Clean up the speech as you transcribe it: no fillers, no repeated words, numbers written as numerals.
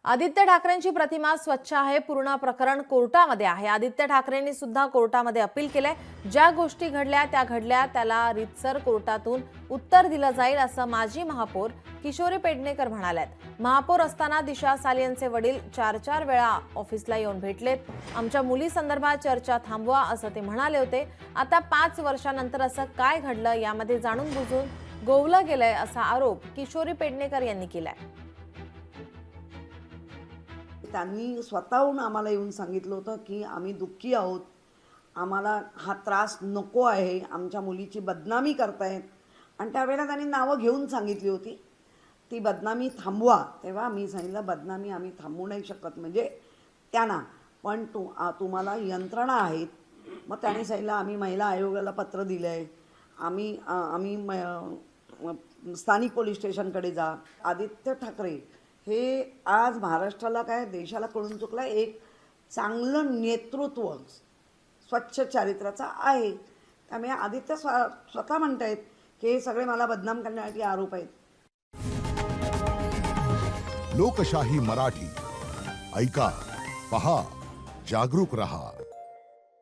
आदित्य ठाकरेंची प्रतिमा स्वच्छ आहे। पूर्ण प्रकरण कोर्टामध्ये आहे। आदित्य ठाकरेंनी सुद्धा कोर्टामध्ये अपील केले। ज्या गोष्टी घडल्या त्या घडल्या, त्याला रीतसर कोर्टातून उत्तर दिलं जाईल असं माजी महापौर किशोरी पेडणेकर म्हणालेत। महापौर असताना दिशा सालियनचे वडील 4 वेळा ऑफिसला येऊन भेटलेत। आमच्या मुलीसंदर्भात चर्चा थांबवा असं ते म्हणाले होते। आता 5 वर्षांनंतर असं काय घडलं यामध्ये जाणून बुजून गोवलं गेलंय असा आरोप किशोरी पेडणेकर यांनी केलाय। त्यांनी स्वतःहून आम्हाला येऊन सांगितलं होतं की आम्ही दुःखी आहोत, आम्हाला हा त्रास नको आहे, आमच्या मुलीची बदनामी करतायत। आणि त्यावेळेला त्यांनी नावं घेऊन सांगितली होती, ती बदनामी थांबवा। तेव्हा मी सांगितलं बदनामी आम्ही थांबवू नाही शकत, म्हणजे त्यांना पण तुम्हाला यंत्रणा आहेत। मग त्याने सांगितलं आम्ही महिला आयोगाला पत्र दिलं आहे, आम्ही स्थानिक पोलीस स्टेशनकडे जा। आदित्य ठाकरे हे आज महाराष्ट्राला काय देशाला कळून चुकलं, एक चांगलं नेतृत्व स्वच्छ चारित्र्याचा आहे। त्यामुळे आदित्य स्वतः म्हणतायत की हे सगळे मला बदनाम करण्यासाठी आरोप आहेत। लोकशाही मराठी ऐका, पहा, जागरूक रहा।